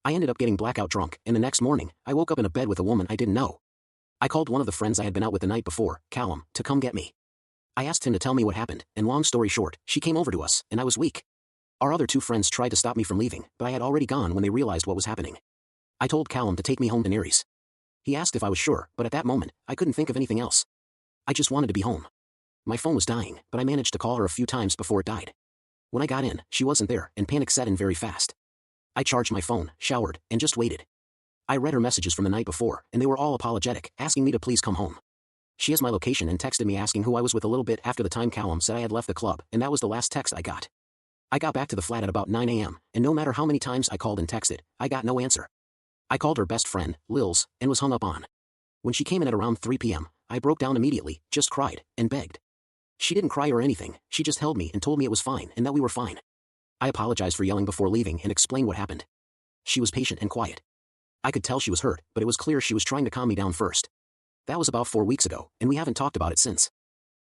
I ended up getting blackout drunk, and the next morning, I woke up in a bed with a woman I didn't know. I called one of the friends I had been out with the night before, Callum, to come get me. I asked him to tell me what happened, and long story short, she came over to us, and I was weak. Our other two friends tried to stop me from leaving, but I had already gone when they realized what was happening. I told Callum to take me home to Neres. He asked if I was sure, but at that moment, I couldn't think of anything else. I just wanted to be home. My phone was dying, but I managed to call her a few times before it died. When I got in, she wasn't there, and panic set in very fast. I charged my phone, showered, and just waited. I read her messages from the night before, and they were all apologetic, asking me to please come home. She has my location and texted me asking who I was with a little bit after the time Callum said I had left the club, and that was the last text I got. I got back to the flat at about 9 a.m., and no matter how many times I called and texted, I got no answer. I called her best friend, Lils, and was hung up on. When she came in at around 3 p.m., I broke down immediately, just cried, and begged. She didn't cry or anything, she just held me and told me it was fine and that we were fine. I apologized for yelling before leaving and explained what happened. She was patient and quiet. I could tell she was hurt, but it was clear she was trying to calm me down first. That was about 4 weeks ago, and we haven't talked about it since.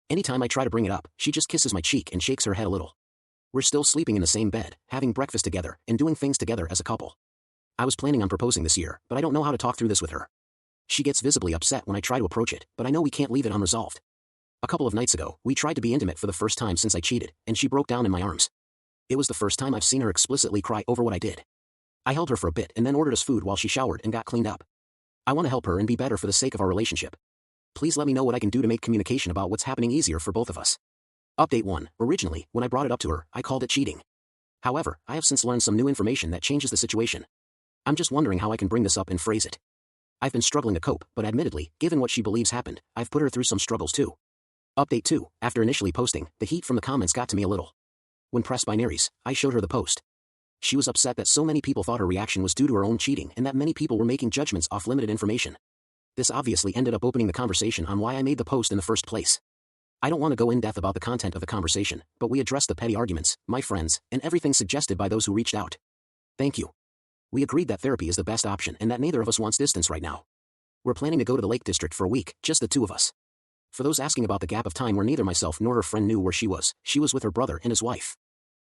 Anytime I try to bring it up, she just kisses my cheek and shakes her head a little. We're still sleeping in the same bed, having breakfast together, and doing things together as a couple. I was planning on proposing this year, but I don't know how to talk through this with her. She gets visibly upset when I try to approach it, but I know we can't leave it unresolved. A couple of nights ago, we tried to be intimate for the first time since I cheated, and she broke down in my arms. It was the first time I've seen her explicitly cry over what I did. I held her for a bit and then ordered us food while she showered and got cleaned up. I want to help her and be better for the sake of our relationship. Please let me know what I can do to make communication about what's happening easier for both of us. Update 1. Originally, when I brought it up to her, I called it cheating. However, I have since learned some new information that changes the situation. I'm just wondering how I can bring this up and phrase it. I've been struggling to cope, but admittedly, given what she believes happened, I've put her through some struggles too. Update 2. After initially posting, the heat from the comments got to me a little. When pressed by Neres, I showed her the post. She was upset that so many people thought her reaction was due to her own cheating and that many people were making judgments off limited information. This obviously ended up opening the conversation on why I made the post in the first place. I don't want to go in depth about the content of the conversation, but we addressed the petty arguments, my friends, and everything suggested by those who reached out. Thank you. We agreed that therapy is the best option and that neither of us wants distance right now. We're planning to go to the Lake District for a week, just the two of us. For those asking about the gap of time where neither myself nor her friend knew where she was with her brother and his wife.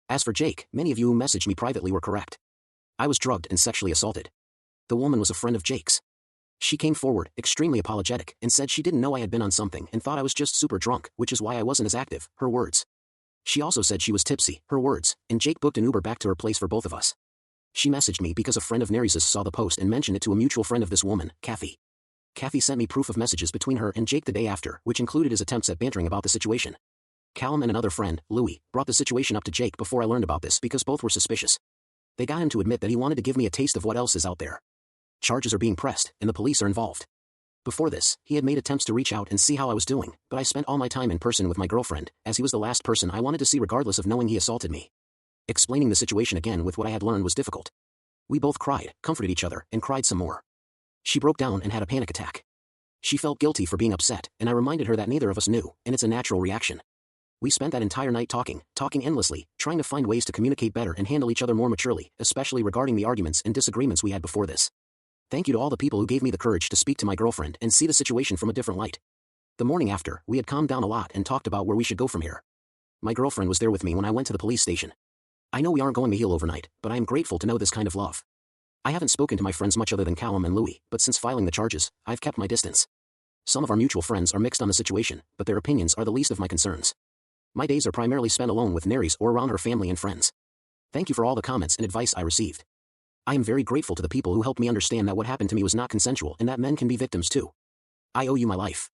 As for Jake, many of you who messaged me privately were correct. I was drugged and sexually assaulted. The woman was a friend of Jake's. She came forward, extremely apologetic, and said she didn't know I had been on something and thought I was just super drunk, which is why I wasn't as active, her words. She also said she was tipsy, her words, and Jake booked an Uber back to her place for both of us. She messaged me because a friend of Neres's saw the post and mentioned it to a mutual friend of this woman, Kathy. Kathy sent me proof of messages between her and Jake the day after, which included his attempts at bantering about the situation. Callum and another friend, Louis, brought the situation up to Jake before I learned about this because both were suspicious. They got him to admit that he wanted to give me a taste of what else is out there. Charges are being pressed, and the police are involved. Before this, he had made attempts to reach out and see how I was doing, but I spent all my time in person with my girlfriend, as he was the last person I wanted to see regardless of knowing he assaulted me. Explaining the situation again with what I had learned was difficult. We both cried, comforted each other, and cried some more. She broke down and had a panic attack. She felt guilty for being upset, and I reminded her that neither of us knew, and it's a natural reaction. We spent that entire night talking endlessly, trying to find ways to communicate better and handle each other more maturely, especially regarding the arguments and disagreements we had before this. Thank you to all the people who gave me the courage to speak to my girlfriend and see the situation from a different light. The morning after, we had calmed down a lot and talked about where we should go from here. My girlfriend was there with me when I went to the police station. I know we aren't going to heal overnight, but I am grateful to know this kind of love. I haven't spoken to my friends much other than Callum and Louis, but since filing the charges, I've kept my distance. Some of our mutual friends are mixed on the situation, but their opinions are the least of my concerns. My days are primarily spent alone with Neres or around her family and friends. Thank you for all the comments and advice I received. I am very grateful to the people who helped me understand that what happened to me was not consensual and that men can be victims too. I owe you my life.